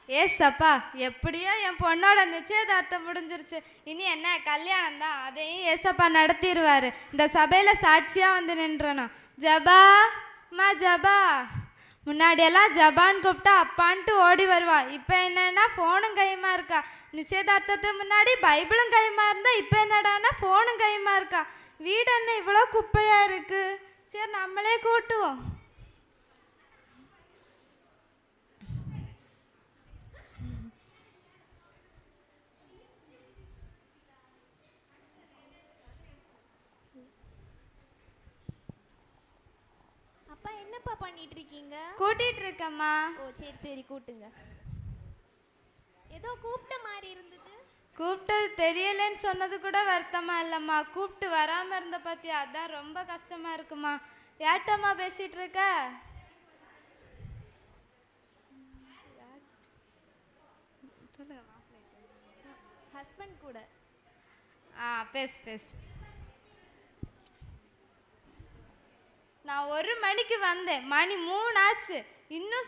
ஏசப்பா, எப்படியோ என் பொண்ணோட நிச்சயதார்த்தம் முடிஞ்சிருச்சு. இனி என்ன கல்யாணம் தான், அதையும் ஏசப்பா நடத்திடுவாரு. இந்த சபையில சாட்சியா வந்து நின்றணும். ஜபா மா ஜபா. முன்னாடியெல்லாம் ஜபான்னு கூப்பிட்டா அப்பான்ட்டு ஓடி வருவா. இப்போ என்னன்னா ஃபோனும் கையுமா இருக்கா. நிச்சயதார்த்தத்துக்கு முன்னாடி பைபிளும் கையுமா இருந்தா, இப்போ என்னடானா ஃபோனும் கையுமா இருக்கா. வீடு என்ன இவ்வளோ குப்பையா இருக்கு. சரி, நம்மளே கூட்டுவோம். அப்பா என்னப்பா பண்ணிட்டு இருக்கீங்க? கூட்டிட்டு இருக்கம்மா. ஓ சரி சரி, கூட்டுங்க. ஏதோ கூப்பிட்ட மாதிரி இருந்தது. கூப்பிட்டது தெரியலன்னு சொன்னது கூட வருத்தமா இல்லைம்மா. கூப்பிட்டு வராமல் இருந்த பற்றி அதான் ரொம்ப கஷ்டமாக இருக்குமா. ஏட்டம்மா பேசிகிட்டு இருக்க? ஹஸ்பண்ட் கூட. பேசு பேசு. நான் 1 மணிக்கு வந்தேன், மணி 3 ஆச்சு. இன்னும்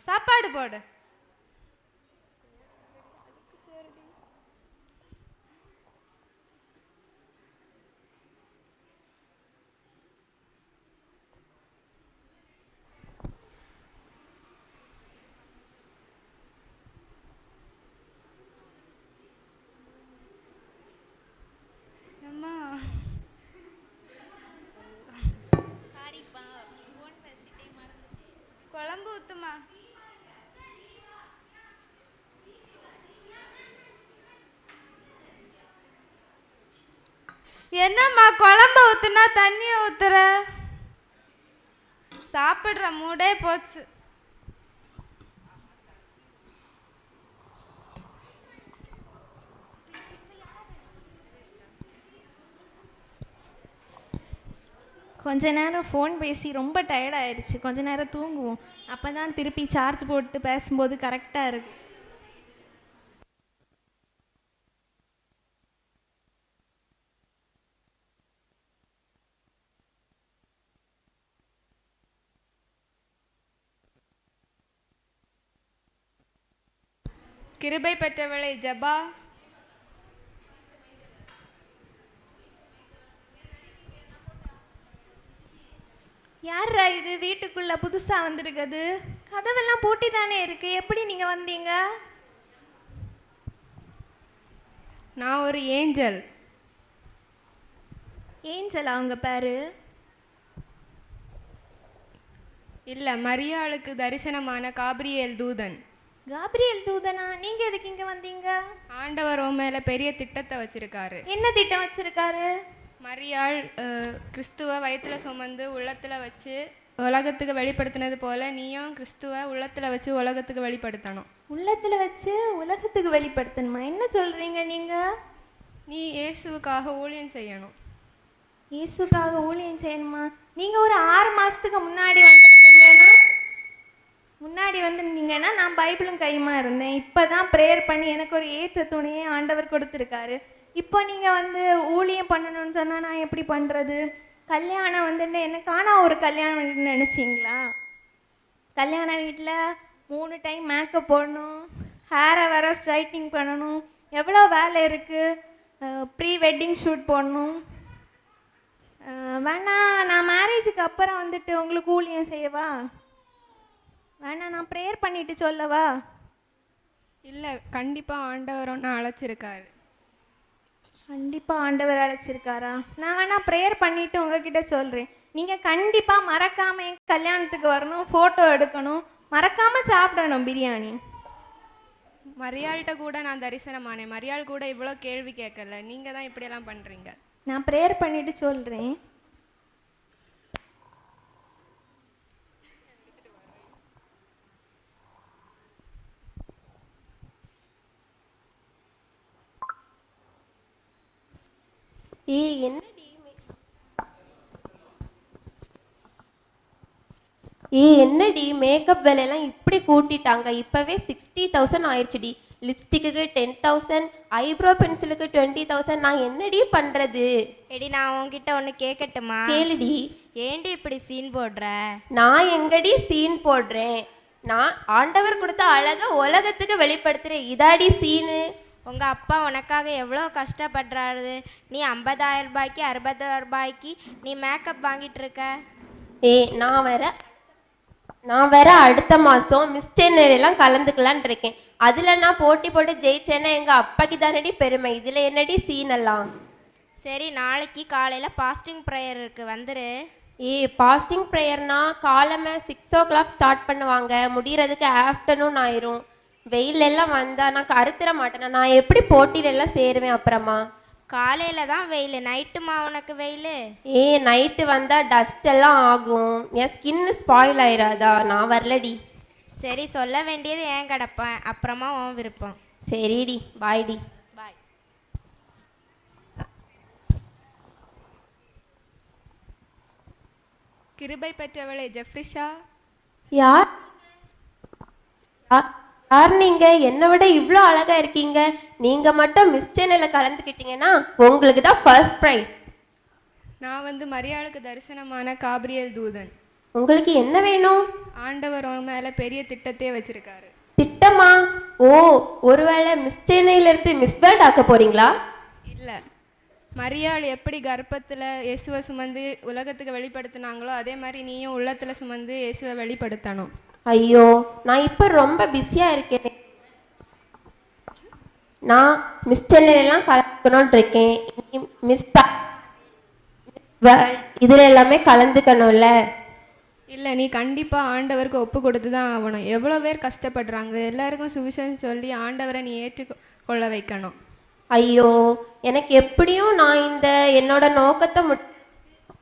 சாப்பாடு போடு. குழம்பு ஊத்துமா. என்னம்மா குழம்பு ஊத்துனா தண்ணியை ஊத்துற? சாப்பிடுற மூடே போச்சு. கொஞ்ச நேரம் ஃபோன் பேசி ரொம்ப டயர்ட் ஆயிடுச்சு. கொஞ்ச நேரம் தூங்குவோம். அப்போ தான் திருப்பி சார்ஜ் போட்டு பேசும்போது கரெக்டாக இருக்கு. கிருபை பெற்றவளை ஜபா. யாரா இது வீட்டுக்குள்ள புதுசா வந்திருக்குது? கதவெல்லாம் பூட்டி தானே இருக்கு. எப்படி நீங்க வந்தீங்க? நான் ஒரு ஏஞ்சல். ஏஞ்சல் அவங்க பேரு? இல்லை, மரியாளுக்கு தரிசனமான காபிரியேல் தூதன். காபிரியேல் தூதனா? நீங்க எதுக்கு இங்க வந்தீங்க? ஆண்டவர் உன் மேல பெரிய திட்டத்தை வச்சிருக்காரு. என்ன திட்டம் வச்சிருக்காரு? மரியாள் கிறிஸ்துவ வயிற்றுல சுமந்து உள்ளத்தில் வச்சு உலகத்துக்கு வெளிப்படுத்தினது போல நீயும் கிறிஸ்துவ உள்ளத்தில் வச்சு உலகத்துக்கு வெளிப்படுத்தணும். உள்ளத்தில் வச்சு உலகத்துக்கு வெளிப்படுத்தணுமா? என்ன சொல்கிறீங்க நீங்கள்? நீ இயேசுவுக்காக ஊழியம் செய்யணும். இயேசுக்காக ஊழியம் செய்யணுமா? நீங்கள் ஒரு 6 மாதத்துக்கு முன்னாடி வந்திருந்தீங்கன்னா நான் பைபிளும் கையுமா இருந்தேன். இப்போ தான் ப்ரேயர் பண்ணி எனக்கு ஒரு ஏற்ற துணையை ஆண்டவர் கொடுத்துருக்காரு. இப்போ நீங்கள் வந்து ஊழியம் பண்ணணும்னு சொன்னால் நான் எப்படி பண்ணுறது? கல்யாணம் வந்துட்டு எனக்கான ஒரு கல்யாணம் நினச்சிங்களா? கல்யாண வீட்டில் 3 டைம் மேக்கப் போடணும், ஹேரை வேற ஸ்ட்ரைட்டிங் பண்ணணும், எவ்வளோ வேலை இருக்குது. ப்ரீ வெட்டிங் ஷூட் போடணும். வேணா நான் மேரேஜுக்கு அப்புறம் வந்துட்டு உங்களுக்கு ஊழியம் செய்யவா? வேணா நான் ப்ரேயர் பண்ணிட்டு சொல்லவா? இல்லை, கண்டிப்பாக ஆண்டவர் ஒன்று அழைச்சிருக்காரு. கண்டிப்பாக ஆண்டவர் அழைச்சிருக்காரா? நான் வேணா ப்ரேயர் பண்ணிவிட்டு உங்ககிட்ட சொல்கிறேன். நீங்கள் கண்டிப்பாக மறக்காமல் என் கல்யாணத்துக்கு வரணும், ஃபோட்டோ எடுக்கணும், மறக்காமல் சாப்பிடணும் பிரியாணி. மரியாள்கிட்ட கூட நான் தரிசனமானேன். மரியாள் கூட இவ்வளோ கேள்வி கேட்கல. நீங்கள் தான் இப்படியெல்லாம் பண்ணுறீங்க. நான் ப்ரேயர் பண்ணிவிட்டு சொல்கிறேன். என்னடி மேக்கப் விலையெல்லாம் இப்படி கூட்டிட்டாங்க. இப்போவே 60,000 ஆயிடுச்சுடி. Lipstick 10,000, eyebrow பென்சிலுக்கு 20,000. நான் என்னடி பண்ணுறது? எடி, நான் உன்கிட்ட ஒன்று கேட்கட்டுமா? கேளுடி. ஏண்டி இப்படி சீன் போடுற? நான் எங்கடி சீன் போடுறேன்? நான் ஆண்டவர் கொடுத்த அழகை உலகத்துக்கு வெளிப்படுத்துகிறேன். இதாடி சீனு. உங்கள் அப்பா உனக்காக எவ்வளோ கஷ்டப்படுறாரு. நீ 50,000 ரூபாய்க்கு 60,000 ரூபாய்க்கு நீ மேக்கப் வாங்கிட்டு இருக்க. ஏய் நான் வேற அடுத்த மாதம் மிஸ் சென்னையிலாம் கலந்துக்கலான் இருக்கேன். அதில் நான் போட்டி போட்டு ஜெயிச்சேன்னா எங்கள் அப்பாக்கு தானடி பெருமை. இதில் என்னடி சீனெல்லாம்? சரி, நாளைக்கு காலையில் பாஸ்டிங் ப்ரேயர் இருக்குது, வந்துரு. பாஸ்டிங் ப்ரேயர்னா காலமே 6 o'clock ஸ்டார்ட் பண்ணுவாங்க, முடிகிறதுக்கு ஆஃப்டர்நூன் ஆயிரும். வெயிலெல்லாம் வந்தால் நான் கருத்துற மாட்டேனா? நான் எப்படி போட்டியிலெல்லாம் சேருவேன் அப்புறமா? காலையில் தான் வெயில், நைட்டுமா உனக்கு வெயில்? நைட்டு வந்தால் டஸ்ட் எல்லாம் ஆகும், என் ஸ்கின்னு ஸ்பாயில் ஆயிராதா? நான் வரலடி. சரி, சொல்ல வேண்டியது ஏன் கிடப்பேன், அப்புறமா உன் விருப்பம். சரிடி, பாய்டி. பாய். கிருபை பெற்றவளே ஜெஃப்ரிஷா. யார் யார் நீங்க? என்னை விட இவ்வளோ அழகா இருக்கீங்க. நீங்க மட்டும் மிஸ் சென்னையில் கலந்துக்கிட்டீங்கன்னா உங்களுக்கு தான் ஃபர்ஸ்ட் ப்ரைஸ். நான் வந்து மரியாளுக்கு தரிசனமான காபிரியல் தூதன். உங்களுக்கு என்ன வேணும்? ஆண்டவர் உன் மேலே பெரிய திட்டத்தையே வச்சிருக்காரு. திட்டமா? ஓ, ஒருவேளை மிஸ் சென்னையிலேருந்து மிஸ் வேர்ல்ட் ஆக்க போறீங்களா? இல்லை, மரியாள் எப்படி கர்ப்பத்தில் இயேசுவை சுமந்து உலகத்துக்கு வெளிப்படுத்தினாங்களோ அதே மாதிரி நீயும் உள்ளத்தில் சுமந்து இயேசுவை வெளிப்படுத்தணும். ஐயோ, நான் இப்போ ரொம்ப பிஸியாக இருக்கேன். நான் மிஸ் சென்னையிலாம் கலந்துக்கணும்னு இருக்கேன். மிஸ் இதில் எல்லாமே கலந்துக்கணும்ல? இல்லை, நீ கண்டிப்பாக ஆண்டவருக்கு ஒப்பு கொடுத்து தான் ஆகணும். எவ்வளோ பேர் கஷ்டப்படுறாங்க, எல்லாருக்கும் சுவிசேஷம் சொல்லி ஆண்டவரை நீ ஏற்றுக்கொள்ள வைக்கணும். ஐயோ, எனக்கு எப்படியும் நான் இந்த என்னோட நோக்கத்தை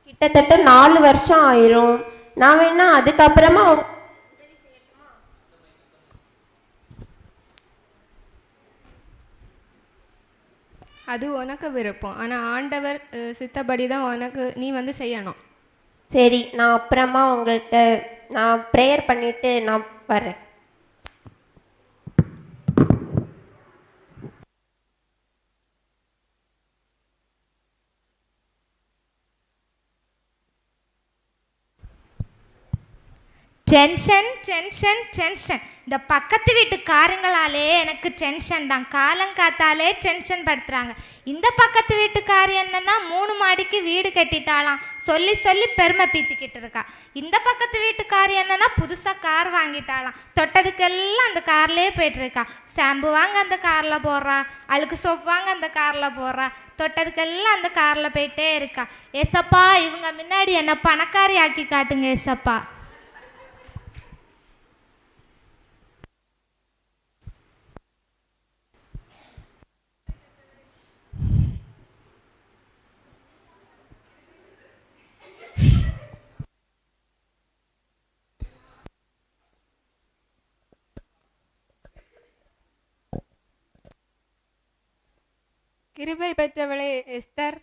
கிட்டத்தட்ட 4 வருஷம் ஆயிரும். நான் வேணா அதுக்கப்புறமா அது உனக்கு விருப்பம், ஆனால் ஆண்டவர் சித்தப்படி தான் உனக்கு நீ வந்து செய்யணும். சரி, நான் அப்புறமா உங்கள்கிட்ட நான் ப்ரேயர் பண்ணிட்டு நான் வரேன். Tension tension tension. இந்த பக்கத்து வீட்டுக்காரங்களாலே எனக்கு டென்ஷன் தான். காலங்காத்தாலே டென்ஷன் படுத்துறாங்க. இந்த பக்கத்து வீட்டுக்காரி என்னன்னா 3 மாடிக்கு வீடு கட்டிட்டாலாம், சொல்லி சொல்லி பெருமை பீத்திக்கிட்டு இருக்கா. இந்த பக்கத்து வீட்டுக்காரி என்னன்னா புதுசாக கார் வாங்கிட்டாலாம், தொட்டதுக்கெல்லாம் அந்த கார்லேயே போய்ட்டு இருக்கா. ஷாம்பு வாங்க அந்த காரில் போடுறா, அழுக்கு சோப்பு வாங்க அந்த காரில் போடுறா, தொட்டதுக்கெல்லாம் அந்த காரில் போயிட்டே இருக்கா. ஏசப்பா, இவங்க முன்னாடி என்ன பணக்காரி ஆக்கி காட்டுங்க ஏசப்பா. கிருபை பெற்றவளே எஸ்தர்.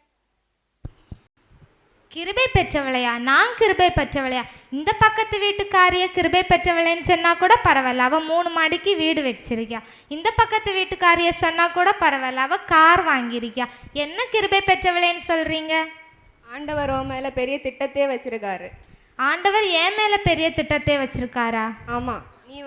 கிருபை பெற்றவளையா? நான் கிருபை பெற்றவளையா? இந்த பக்கத்து வீட்டுக்காரிய கிருபை பெற்றவளைன்னு சொன்னா கூட பரவாயில்ல, அவள் 3 மாடிக்கு வீடு வச்சிருக்கியா. இந்த பக்கத்து வீட்டுக்காரிய சொன்னா கூட பரவாயில்ல, அவள் கார் வாங்கியிருக்கியா. என்ன கிருபை பெற்றவளேன்னு சொல்றீங்க? ஆண்டவர் உன் மேலே பெரிய திட்டத்தையே வச்சிருக்காரு. ஆண்டவர் என் மேலே பெரிய திட்டத்தை வச்சிருக்காரா? ஆமாம், நீ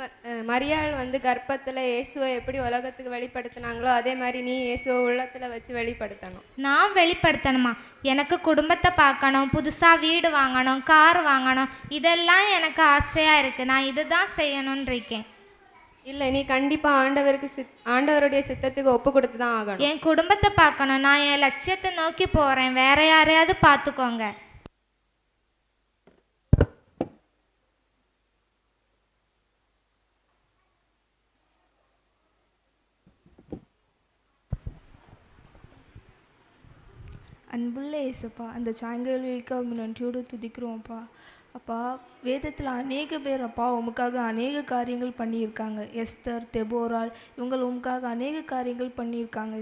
மரியாள் வந்து கர்ப்பத்தில் இயேசுவை எப்படி உலகத்துக்கு வெளிப்படுத்தினாங்களோ அதே மாதிரி நீ இயேசுவை உள்ளத்தில் வச்சு வெளிப்படுத்தணும். நான் வெளிப்படுத்தணுமா? எனக்கு குடும்பத்தை பார்க்கணும், புதுசாக வீடு வாங்கணும், கார் வாங்கணும், இதெல்லாம் எனக்கு ஆசையாக இருக்குது. நான் இதுதான் செய்யணும்னு இருக்கேன். இல்லை, நீ கண்டிப்பாக ஆண்டவருடைய சித்தத்துக்கு ஒப்பு கொடுத்து தான் ஆகணும். என் குடும்பத்தை பார்க்கணும், நான் என் லட்சியத்தை நோக்கி போகிறேன். வேற யாரையாவது பார்த்துக்கோங்க. அன்புள்ள இயேசுப்பா, அந்த சாயங்கால நன்றியோடு துதிக்கிறோம்ப்பா. அப்பா, வேதத்தில் அநேக பேர் அப்பா உமக்காக அநேக காரியங்கள் பண்ணியிருக்காங்க. எஸ்தர், தெபோரால், இவங்க உமக்காக அநேக காரியங்கள் பண்ணியிருக்காங்க.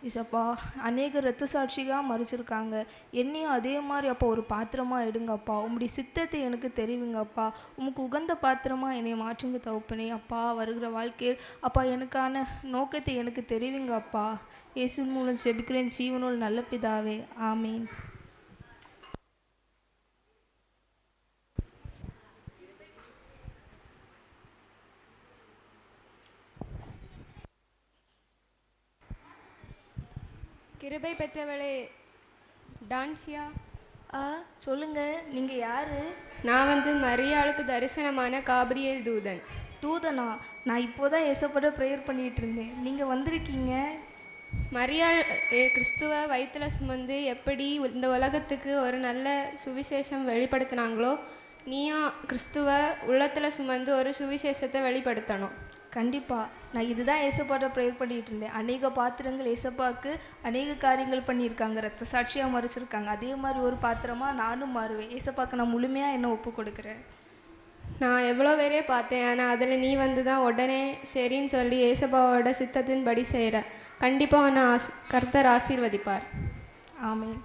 இசப்பா அநேக இரத்த சாட்சியாக மறைச்சிருக்காங்க. என்னையும் அதே மாதிரி அப்பா ஒரு பாத்திரமாக எடுங்கப்பா. உம்முடைய சித்தத்தை எனக்கு தெரிவிங்கப்பா. உமக்கு உகந்த பாத்திரமாக என்னை மாற்றுங்க தகப்பனே. அப்பா, வருகிற வாழ்க்கையில் அப்பா எனக்கான நோக்கத்தை எனக்கு தெரிவிங்கப்பா. இயேசுவின் மூலம் ஜெபிக்கிறேன் ஜீவனோல் நல்ல பிதாவே, ஆமீன். கிருபை பெற்றவளே டான்சியா, சொல்லுங்கள், நீங்கள் யார்? நான் வந்து மரியாளுக்கு தரிசனமான காபிரியேல் தூதன். தூதனா? நான் இப்போ தான் ஏசப்பட ப்ரேயர் பண்ணிகிட்டு இருந்தேன், நீங்கள் வந்திருக்கீங்க. மரியாள் கிறிஸ்துவ வயிற்றுல சுமந்து எப்படி இந்த உலகத்துக்கு ஒரு நல்ல சுவிசேஷம் வெளிப்படுத்தினாங்களோ, நீயும் கிறிஸ்துவ உள்ளத்தில் சுமந்து ஒரு சுவிசேஷத்தை வெளிப்படுத்தணும். கண்டிப்பாக. நான் இதுதான் ஏசப்பாட்ட ப்ரேயர் பண்ணிகிட்டு இருந்தேன். அநேக பாத்திரங்கள் ஏசப்பாவுக்கு அநேக காரியங்கள் பண்ணியிருக்காங்க, ரத்த சாட்சியாக மறைச்சிருக்காங்க. அதே மாதிரி ஒரு பாத்திரமாக நானும் மாறுவேன். ஏசப்பாவுக்கு நான் முழுமையாக என்ன ஒப்பு கொடுக்குறேன். நான் எவ்வளோ பேரே பார்த்தேன், ஆனால் அதில் நீ வந்து தான் உடனே சரின்னு சொல்லி ஏசப்பாவோட சித்தத்தின்படி செய்கிற. கண்டிப்பாக உன்னை கர்த்தர் ஆசீர்வதிப்பார். ஆமென்.